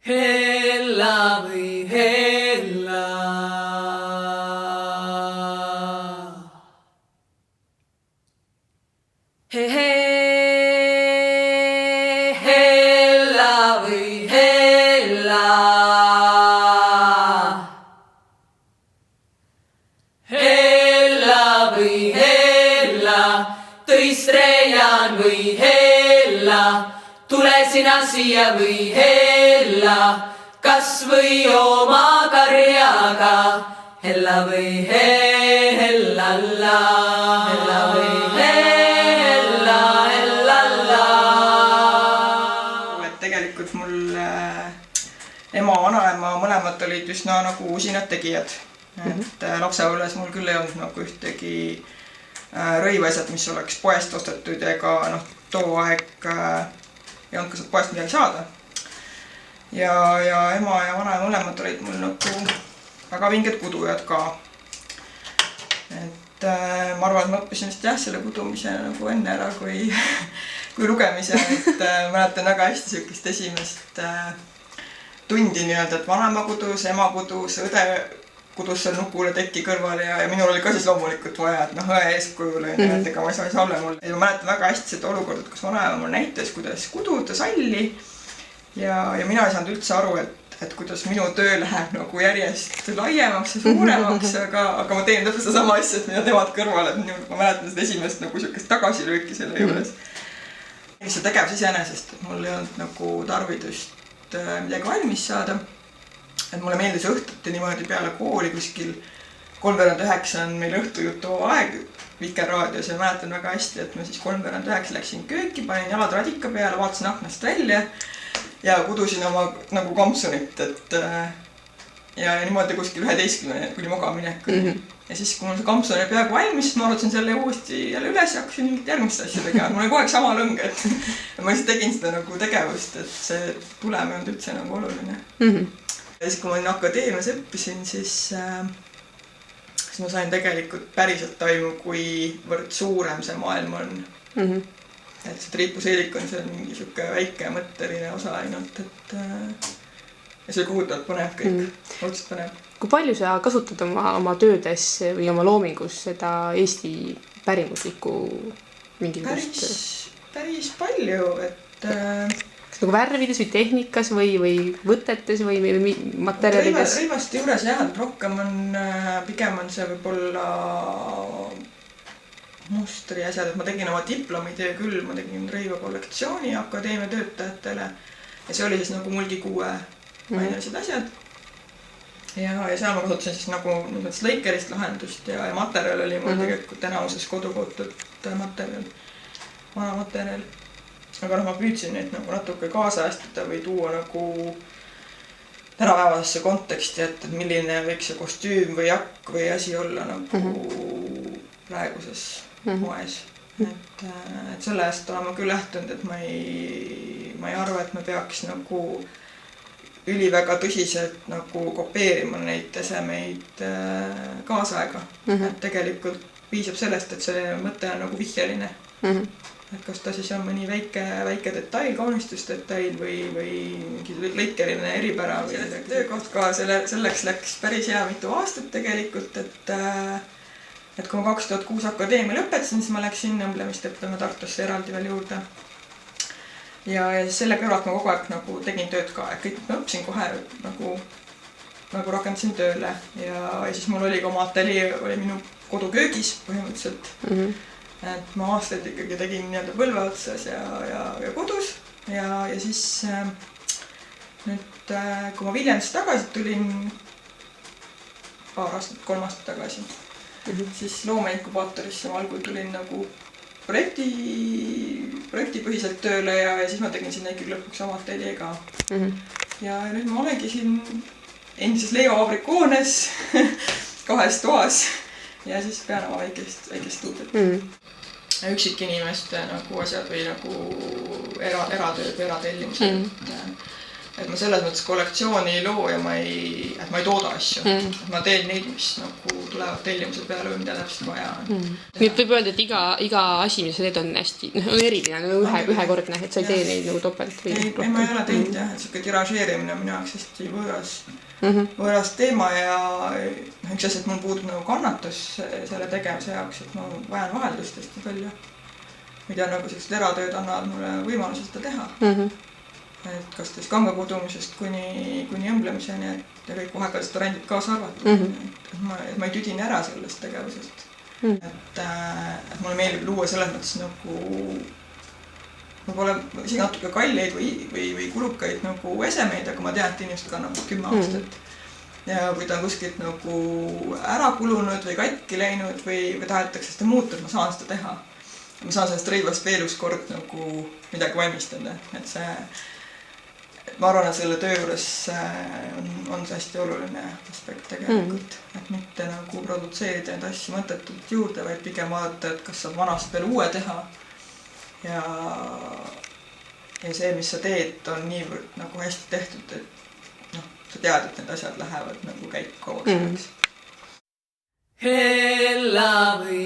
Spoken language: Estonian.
Hella või hella. Hella või hella. Hella või hella. Tõistrejan või hella. Tule sina siia või hella, kas või oma karjaga. Hella või hellalla, hella või hella, hellalla. Tegelikult mul ema, vanaema mõlemad olid üsna nagu usinad tegijad. Et lapsepõlves mul küll ei olnud nagu ühtegi rõivasjad, mis oleks poest ostetud ega too aeg ei olnud ka saab poest midagi saada. Ja ema ja vanaema mõlemad olid mul nagu väga vinged kudujad ka. Et ma arvan, et ma õppisin vist selle kudumise nagu enne ära kui lugemise. Et mäletan väga hästi sükist esimest tundi nii-öelda, et vanaema kudus, ema kudus, õde kudus seal nukule teki kõrval ja minul oli ka siis loomulikult vaja, et õe eeskujul et ega ma ei saa olla mul. Ja ma mäletan väga hästi seda olukorda, kus vanaema mul näitas, kuidas kududa salli ja mina ei saanud üldse aru, et kuidas minu töö läheb nagu järjest laiemaks ja suuremaks, aga ma teen täpselt sama asja, mida nemad kõrval, et ma mäletan seda esimest nagu sükest tagasilööki selle juures. See tegevus iseenesest, et mul ei olnud nagu tarvidust midagi valmis saada. Et mulle meeldis õhtuti niimoodi peale kooli kuskil 3:09 on meil õhtujutu aeg Vikerraadios ja mäletan väga hästi, et ma siis 3:09 läksin kööki, panin jalad radika peale, vaatasin aknast välja ja kudusin oma nagu kampsunit, et ja niimoodi kuskil 11 kuni magamineku. Ja siis, kui mul see kampsun oli peaaegu valmis, siis ma arvutasin selle uuesti jälle üles ja hakkasin mingit järgmist asja tegema. Mul oli kogu aeg sama lõng, et ma lihtsalt tegin seda nagu tegevust, et see tulem ei olnud üldse nagu oluline. Ja siis, kui ma akadeemias õppisin, siis ma sain tegelikult päriselt taimu, kuivõrd suurem see maailm on. Et see triipuseelik on seal mingi siuke väike mõtteline osa ainult, et ja see kohutavalt põnev kõik, otseselt põnev. Kui palju sa kasutad oma töödes või oma loomingus seda Eesti pärimuslikku mingitust? Päris palju, et kas nagu värvides või tehnikas või võtetes või materjalides? Rõivast juures jah, et rohkem on, pigem on see võib-olla mustri asjad, et ma tegin oma diplomitöö küll, ma tegin rõivakollektsiooni akadeemia töötajatele ja see oli siis nagu mulgikuue ainelised asjad. Ja seal ma kasutasin siis nagu lõikerist lahendust ja materjal oli mul tegelikult enamuses kodukootud materjal, vana materjal. Aga ma püüdsin neid nagu natuke kaasajastada või tuua nagu tänapäevasesse konteksti, et milline võiks see kostüüm või jakk või asi olla nagu praeguses moes. Et selle eest olen ma küll lähtunud, et ma ei arva, et me peaks nagu üliväga tõsiselt nagu kopeerima neid esemeid kaasaega. Et tegelikult piisab sellest, et see mõte on nagu vihjeline. Et kas ta siis on mõni väike detail, kaunistusdetail või mingi lõikeline eripära. Töökoht ka selleks läks päris hea mitu aastat tegelikult, et kui ma 2006 akadeemia lõpetasin, siis ma läksin õmblemist õppima Tartusse eraldi veel juurde. Ja selle kõrvalt ma kogu aeg nagu tegin tööd ka, et kõik ma õppisin kohe nagu rakendasin tööle ja siis mul oli ka oma ateljee oli minu koduköögis põhimõtteliselt. Et ma aastaid ikkagi tegin nii-öelda põlve otsas ja kodus ja siis nüüd, kui ma Viljandist tagasi tulin 3 aastat tagasi, siis loomeinkubaatorisse ma algul tulin nagu projektipõhiselt tööle ja siis ma tegin sinna ikkagi lõpuks oma ateljee ka. Ja nüüd ma olengi siin endises Leo Abrikoones 2 toas ja siis pean oma väikest stuudiot. Üksikinimeste nagu asjad või nagu eratööd või eratellimused. Et ma selles mõttes kollektsiooni ei loo ja ma ei tooda asju. Et ma teen neid, mis nagu tulevad tellimuse peale või mida täpselt vaja on. Nii et võib öelda, et iga asi, mis sa teed, on hästi on eriline, ühekordne, et sa ei tee neid nagu topelt või ei, ma ei ole teinud jah, et siuke tiražeerimine on minu jaoks hästi võõras teema ja üks asi, et mul puudub nagu kannatus selle tegemise jaoks, et ma vajan vaheldust hästi palju. Mida nagu sellised eratööd annavad mulle võimaluse seda teha. Et kas siis kanga kudumisest kuni õmblemiseni, et ja kõik vahepealsed variandid kaasa arvatud. Et ma ei tüdine ära sellest tegevusest. Et mulle meeldib luua selles mõttes nagu võib-olla isegi natuke kalleid või kulukaid nagu esemeid, aga ma tean, et inimesed kannavad 10 aastat. Ja kui ta on kuskilt nagu ära kulunud või katki läinud või tahetakse seda muuta, et ma saan seda teha. Ma saan sellest rõivast veel üks kord nagu midagi valmistada. Et see ma arvan, et selle töö juures on see hästi oluline aspekt tegelikult, et mitte nagu produtseerida need asju mõttetult juurde, vaid pigem vaadata, et kas saab vanast veel uue teha ja see, mis sa teed, on niivõrd nagu hästi tehtud, et sa tead, et need asjad lähevad nagu käiku kauaks. Hella või